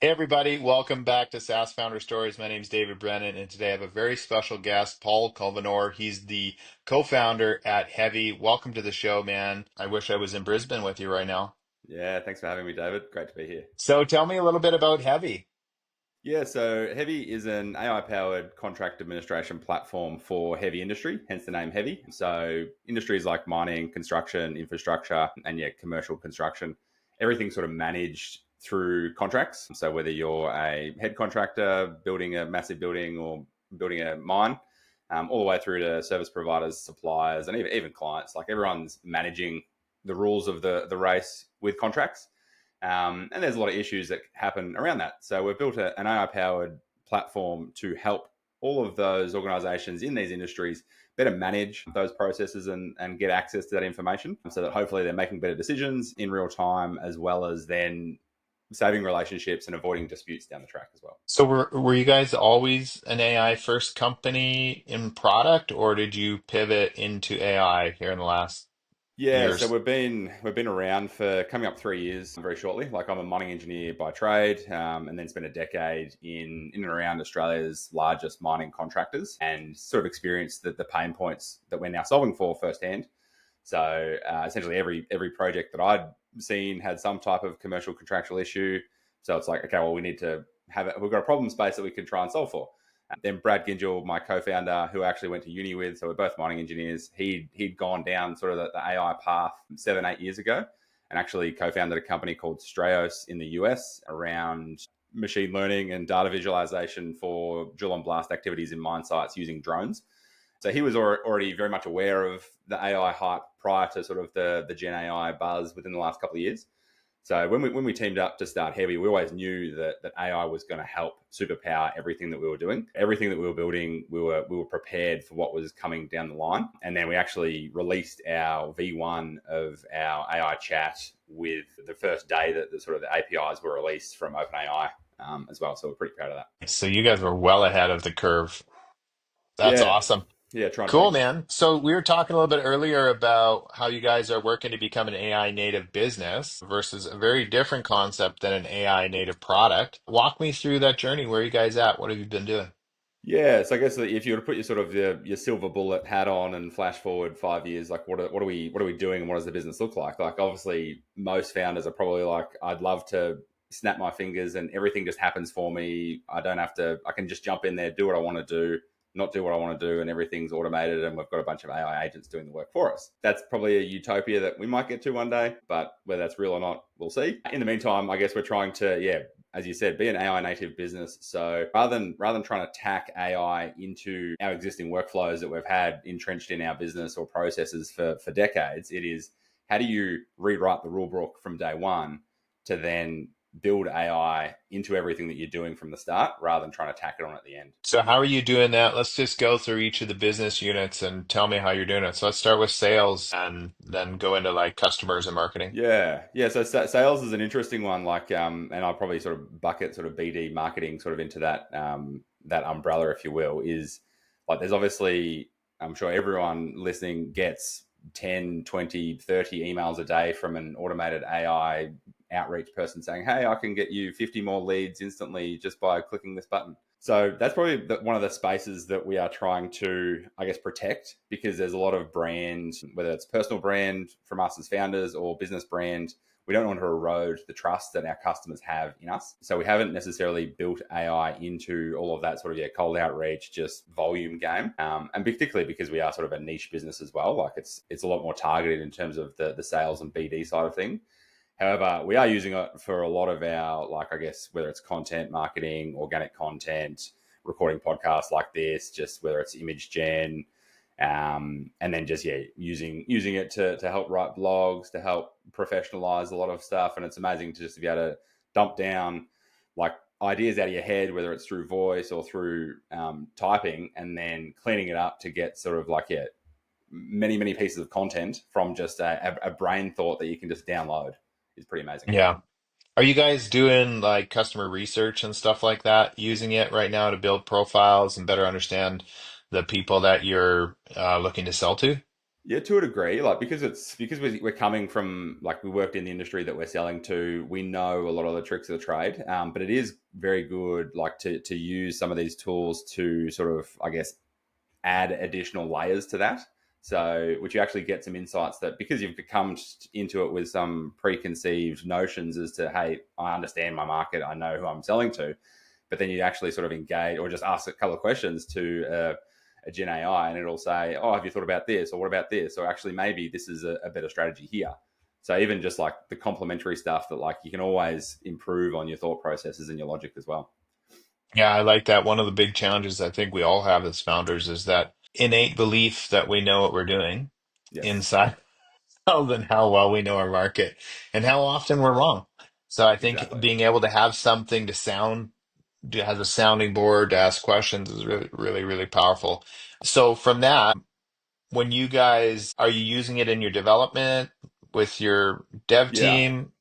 Hey everybody, welcome back to SaaS Founder Stories. My name is David Brennan, and today I have a very special guest, Paul Culvenor. He's the co-founder at Hevi. Welcome to the show, man. I wish I was in Brisbane with you right now. Yeah, thanks for having me, David. Great to be here. So tell me a little bit about Hevi. Yeah, so Hevi is an AI-powered contract administration platform for heavy industry, hence the name Hevi. So industries like mining, construction, infrastructure, and yeah, commercial construction, everything sort of managed through contracts. So whether you're a head contractor building a massive building or building a mine, all the way through to service providers, suppliers, and even clients, like everyone's managing the rules of the race with contracts. And there's a lot of issues that happen around that. So we've built an AI powered platform to help all of those organizations in these industries better manage those processes and get access to that information so that hopefully they're making better decisions in real time, as well as then saving relationships and avoiding disputes down the track as well. So were you guys always an AI first company in product, or did you pivot into AI here in the last Yeah, so years? we've been around for coming up 3 years very shortly. Like I'm a mining engineer by trade, and then spent a decade in and around Australia's largest mining contractors, and sort of experienced the pain points that we're now solving for firsthand. So essentially, every project that I'd seen had some type of commercial contractual issue. So it's like, okay, well, we need to have it. We've got a problem space that we can try and solve for. Then Brad Gingell, my co-founder, who I actually went to uni with, so we're both mining engineers. He'd gone down sort of the AI path 7, 8 years ago, and actually co-founded a company called Strayos in the US around machine learning and data visualization for drill and blast activities in mine sites using drones. So he was already very much aware of the AI hype prior to sort of the Gen AI buzz within the last couple of years. So when we teamed up to start Heavy, we always knew that AI was going to help superpower everything that we were doing, everything that we were building. We were prepared for what was coming down the line, and then we actually released our V1 of our AI chat with the first day that the sort of the APIs were released from OpenAI as well. So we're pretty proud of that. So you guys were well ahead of the curve. That's Yeah, awesome. yeah, trying to Cool, be. man. So we were talking a little bit earlier about how you guys are working to become an AI native business versus a very different concept than an AI native product. Walk me through that journey. Where are you guys at? What have you been doing? Yeah, so I guess that if you were to put your sort of your silver bullet hat on and flash forward 5 years, like what are we doing and what does the business look like? Like obviously most founders are probably like, I'd love to snap my fingers and everything just happens for me. I don't have to, I can just jump in there, do what I want to do, not do what I want to do, and everything's automated and we've got a bunch of AI agents doing the work for us. That's probably a utopia that we might get to one day, but whether that's real or not, we'll see. In the meantime, I guess we're trying to, yeah, as you said, be an AI native business. So rather than trying to tack AI into our existing workflows that we've had entrenched in our business or processes for decades, it is how do you rewrite the rule book from day one to then build AI into everything that you're doing from the start rather than trying to tack it on at the end. So how are you doing that? Let's just go through each of the business units and tell me how you're doing it. So let's start with sales and then go into like customers and marketing. Yeah, yeah. So sales is an interesting one. Like, and I'll probably sort of bucket sort of BD marketing sort of into that umbrella, if you will. Is like there's obviously, I'm sure everyone listening gets 10, 20, 30 emails a day from an automated AI outreach person saying, "Hey, I can get you 50 more leads instantly just by clicking this button." So that's probably one of the spaces that we are trying to, I guess, protect because there's a lot of brand, whether it's personal brand from us as founders or business brand. We don't want to erode the trust that our customers have in us. So we haven't necessarily built AI into all of that sort of cold outreach, just volume game. And particularly because we are sort of a niche business as well. Like it's a lot more targeted in terms of the sales and BD side of things. However, we are using it for a lot of our, like, I guess, whether it's content marketing, organic content, recording podcasts like this, just whether it's image gen, and then just, yeah, using it to help write blogs, to help professionalize a lot of stuff. And it's amazing to just be able to dump down, like, ideas out of your head, whether it's through voice or through typing, and then cleaning it up to get sort of like, yeah, many pieces of content from just a brain thought that you can just download is pretty amazing. Yeah. Are you guys doing like customer research and stuff like that, using it right now to build profiles and better understand the people that you're looking to sell to? Yeah, to a degree, like because we're coming from like we worked in the industry that we're selling to, we know a lot of the tricks of the trade. But it is very good, like to use some of these tools to sort of, I guess, add additional layers to that. So, which you actually get some insights that because you've come into it with some preconceived notions as to, hey, I understand my market, I know who I'm selling to, but then you actually sort of engage or just ask a couple of questions to a Gen AI and it'll say, oh, have you thought about this? Or what about this? Or actually, maybe this is a better strategy here. So even just like the complementary stuff that like you can always improve on your thought processes and your logic as well. Yeah, I like that. One of the big challenges I think we all have as founders is that innate belief that we know what we're doing Yes, inside and how well we know our market and how often we're wrong. So I think exactly. being able to have something to sound, to have a sounding board to ask questions is really, really, really powerful. So from that, when you guys, are you using it in your development with your dev Yeah. team?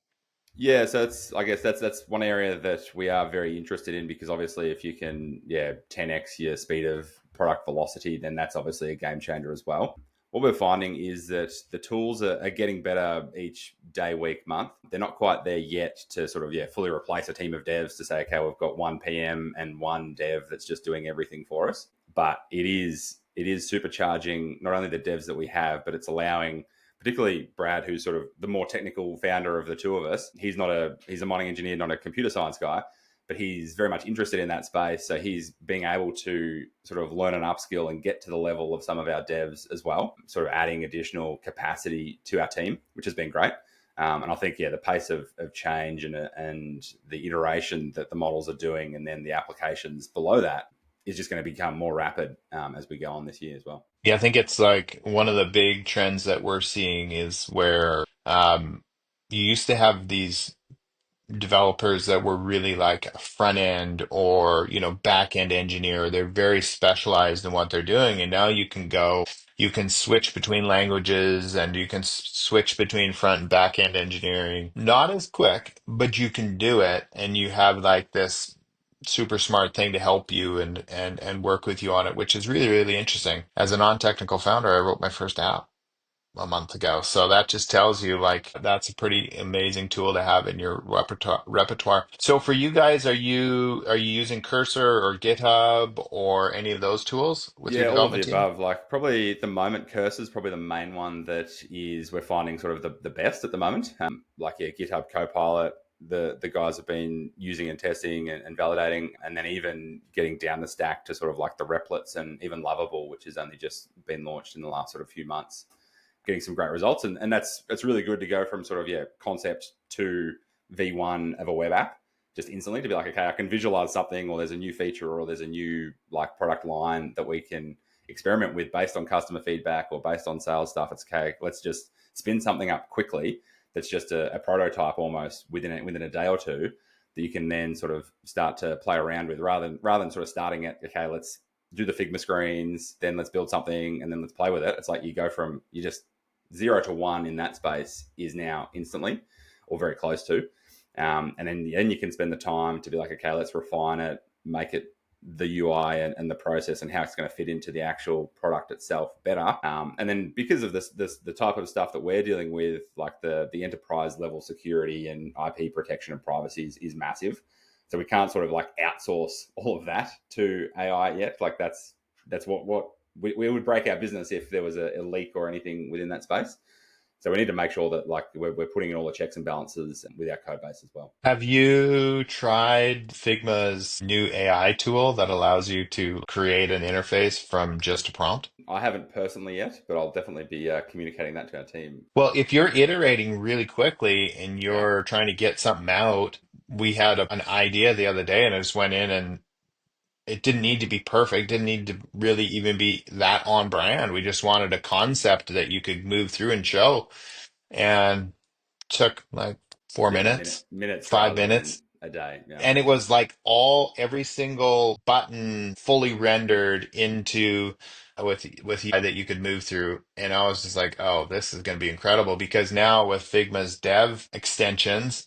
Yeah, so it's I guess that's one area that we are very interested in because obviously if you can 10x your speed of product velocity, then that's obviously a game changer as well. What we're finding is that the tools are getting better each day, week, month. They're not quite there yet to sort of fully replace a team of devs to say, okay, we've got one PM and one dev that's just doing everything for us. But it is supercharging not only the devs that we have, but it's allowing particularly Brad, who's sort of the more technical founder of the two of us. He's a mining engineer, not a computer science guy, but he's very much interested in that space. So he's being able to sort of learn and upskill and get to the level of some of our devs as well, sort of adding additional capacity to our team, which has been great. And I think the pace of change and the iteration that the models are doing, and then the applications below that is just going to become more rapid as we go on this year as well. Yeah, I think it's like one of the big trends that we're seeing is where you used to have these developers that were really like front end or back end engineer. They're very specialized in what they're doing, and now you can switch between languages and you can switch between front and back end engineering. Not as quick, but you can do it, and you have like this super smart thing to help you and work with you on it, which is really, really interesting. As a non-technical founder, I wrote my first app a month ago. So that just tells you like that's a pretty amazing tool to have in your repertoire. So for you guys, are you using Cursor or GitHub or any of those tools with your Yeah, all of the development team? above. Like probably at the moment, Cursor is probably the main one that is we're finding sort of the best at the moment. GitHub Copilot, the guys have been using and testing and validating, and then even getting down the stack to sort of like the Replits and even Lovable, which has only just been launched in the last sort of few months, getting some great results. And that's really good to go from sort of concept to V1 of a web app just instantly to be like, okay, I can visualize something, or there's a new feature, or there's a new like product line that we can experiment with based on customer feedback or based on sales stuff. It's okay, let's just spin something up quickly that's just a prototype almost within a day or two that you can then sort of start to play around with rather than sort of starting at, okay, let's do the Figma screens, then let's build something and then let's play with it. It's like you just 0 to 1 in that space is now instantly or very close to. And then you can spend the time to be like, okay, let's refine it, make it the UI and the process and how it's going to fit into the actual product itself better. And then because of this the type of stuff that we're dealing with, like the enterprise level security and IP protection and privacy is massive. So we can't sort of like outsource all of that to AI yet. Like that's what we would break our business if there was a leak or anything within that space. So we need to make sure that like we're putting in all the checks and balances with our code base as well. Have you tried Figma's new AI tool that allows you to create an interface from just a prompt? I haven't personally yet, but I'll definitely be communicating that to our team. Well, if you're iterating really quickly and Yeah, you're trying to get something out, we had an idea the other day and I just went in and it didn't need to be perfect, didn't need to really even be that on brand. We just wanted a concept that you could move through and show, and took like four yeah, minutes, minutes five rather than minutes. a day. Yeah, And it was like every single button fully rendered into with UI that you could move through. And I was just like, oh, this is going to be incredible because now with Figma's dev extensions,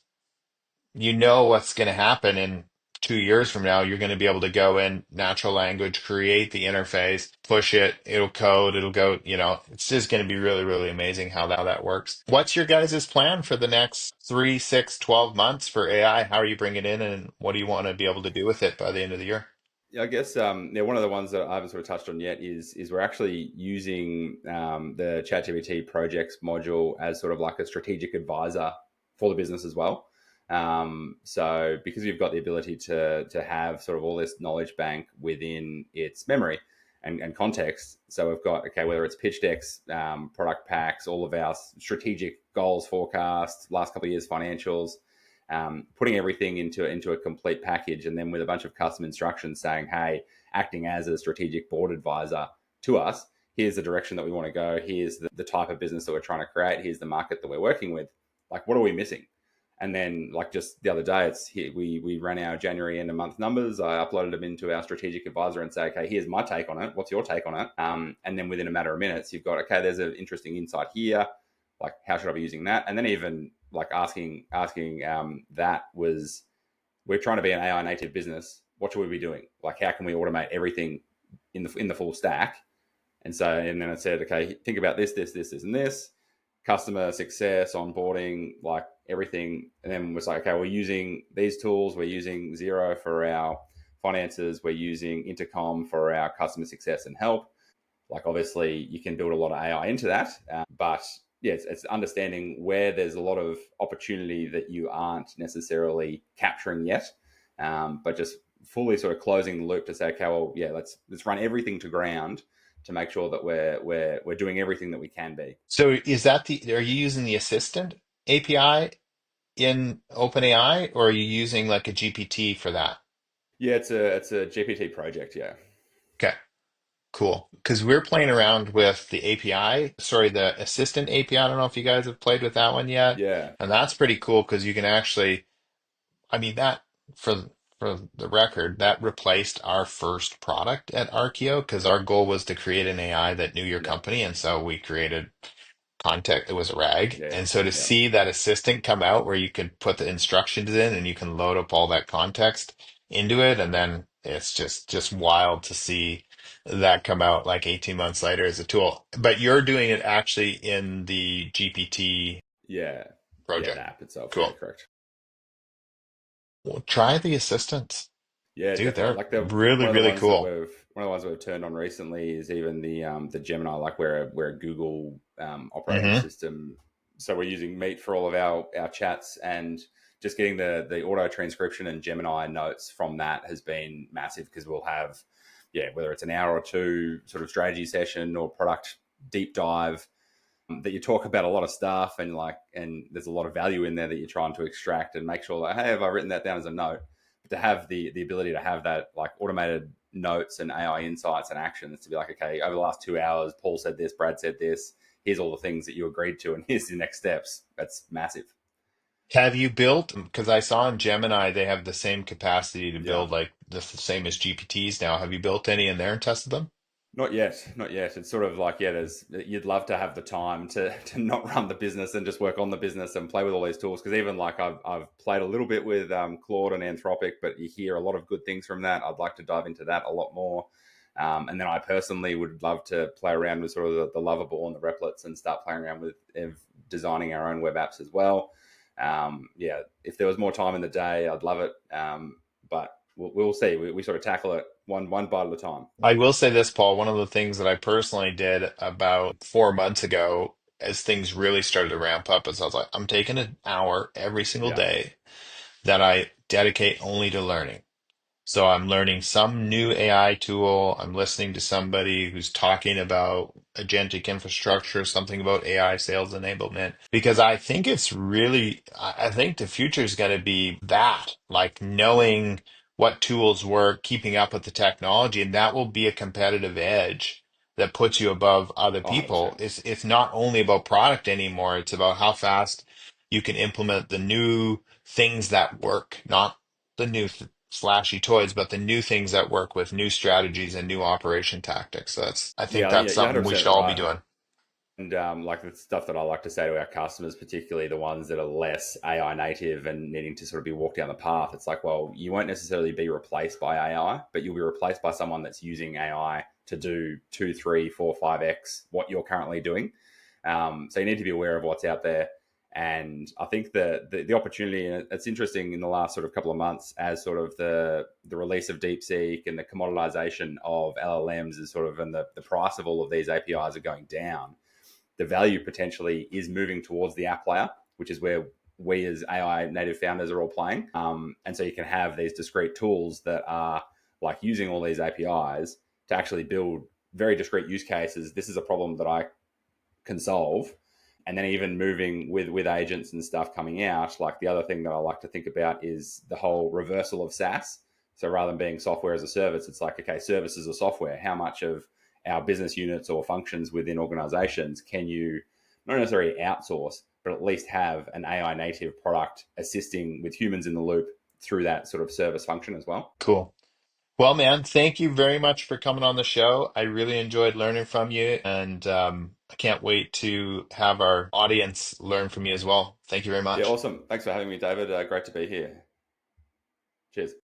you know what's going to happen in 2 years from now, you're going to be able to go in natural language, create the interface, push it, it'll code, it'll go, it's just going to be really, really amazing how that works. What's your guys' plan for the next 3, 6, 12 months for AI? How are you bringing it in and what do you want to be able to do with it by the end of the year? Yeah, I guess yeah, one of the ones that I haven't sort of touched on yet is we're actually using the ChatGPT Projects module as sort of like a strategic advisor for the business as well. So because you've got the ability to have sort of all this knowledge bank within its memory and context, so we've got okay, whether it's pitch decks, product packs, all of our strategic goals, forecasts, last couple of years financials, putting everything into a complete package, and then with a bunch of custom instructions saying, hey, acting as a strategic board advisor to us, here's the direction that we want to go, here's the type of business that we're trying to create, here's the market that we're working with, like what are we missing? And then like just the other day, we ran our January end of month numbers. I uploaded them into our strategic advisor and say, okay, here's my take on it, what's your take on it? And then within a matter of minutes you've got, okay, there's an interesting insight here, like how should I be using that? And then even like asking that was, we're trying to be an AI native business, what should we be doing? Like how can we automate everything in the full stack? And then I said, okay, think about this and this, customer success, onboarding, like everything. And then was like, okay, we're using these tools, we're using Xero for our finances, we're using Intercom for our customer success and help. Like obviously you can build a lot of AI into that, but yeah, it's understanding where there's a lot of opportunity that you aren't necessarily capturing yet, but just fully sort of closing the loop to say, okay, well, yeah, let's run everything to ground to make sure that we're doing everything that we can be. So are you using the assistant API in OpenAI or are you using like a GPT for that? Yeah, it's a GPT project. Yeah, Okay. Cool. Because we're playing around with the API, sorry, the assistant API. I don't know if you guys have played with that one yet. yeah, And that's pretty cool because you can actually, I mean, for for the record, that replaced our first product at Arkeo because our goal was to create an AI that knew your yeah, company. And so we created context, it was a rag. yeah, And so to yeah, see that assistant come out where you could put the instructions in and you can load up all that context into it, and then it's just wild to see that come out like 18 months later as a tool. But you're doing it actually in the GPT yeah, yeah. The project. app itself. Yeah, Cool. correct. Well, try the assistants. Yeah, Dude, definitely. they're Like the really, really cool. one of the ones that we've turned on recently is even the Gemini. Like we're a Google operating Hmm. system, so we're using Meet for all of our chats, and just getting the auto transcription and Gemini notes from that has been massive because we'll have, yeah, whether it's an hour or two sort of strategy session or product deep dive, that you talk about a lot of stuff, and there's a lot of value in there that you're trying to extract and make sure that, hey, have I written that down as a note? But to have the ability to have that like automated notes and AI insights and actions to be like, okay, over the last 2 hours, Paul said this, Brad said this, here's all the things that you agreed to, and here's the next steps. That's massive. Have you built, because I saw in Gemini they have the same capacity to Yeah. build like the same as GPTs now. Have you built any in there and tested them? Not yet, not yet. It's sort of like, yeah, there's, you'd love to have the time to not run the business and just work on the business and play with all these tools. Because even like I've played a little bit with Claude and Anthropic, but you hear a lot of good things from that. I'd like to dive into that a lot more. And then I personally would love to play around with sort of the Lovable and the Replits and start playing around with designing our own web apps as well. Yeah, if there was more time in the day, I'd love it. But we'll see. We sort of tackle it one bite at a time. I will say this, Paul, one of the things that I personally did about 4 months ago, as things really started to ramp up, is I was like, I'm taking an hour every single Yeah. day that I dedicate only to learning. So I'm learning some new AI tool. I'm listening to somebody who's talking about agentic infrastructure, something about AI sales enablement, because I think it's really, I think the future is going to be that, like knowing what tools work, keeping up with the technology, and that will be a competitive edge that puts you above other Oh, people. 100%. It's not only about product anymore. It's about how fast you can implement the new things that work, not the new flashy toys, but the new things that work with new strategies and new operation tactics. So I think Yeah, that's you're something we 100% should all be right. doing. And like the stuff that I like to say to our customers, particularly the ones that are less AI native and needing to sort of be walked down the path, it's like, well, you won't necessarily be replaced by AI, but you'll be replaced by someone that's using AI to do two, three, four, five X what you're currently doing. So you need to be aware of what's out there. And I think the opportunity, and it's interesting in the last sort of couple of months, as sort of the release of DeepSeek and the commoditization of LLMs is sort of, and the price of all of these APIs are going down, the value potentially is moving towards the app layer, which is where we as AI native founders are all playing. And so you can have these discrete tools that are like using all these APIs to actually build very discrete use cases. This is a problem that I can solve. And then even moving with agents and stuff coming out, like the other thing that I like to think about is the whole reversal of SaaS. So rather than being software as a service, it's like, okay, services are software. How much of our business units or functions within organizations can you not necessarily outsource, but at least have an AI native product assisting with humans in the loop through that sort of service function as well? Cool. Well, man, thank you very much for coming on the show. I really enjoyed learning from you, and I can't wait to have our audience learn from you as well. Thank you very Yeah, much. awesome. Thanks for having me, David. Great to be here. Cheers.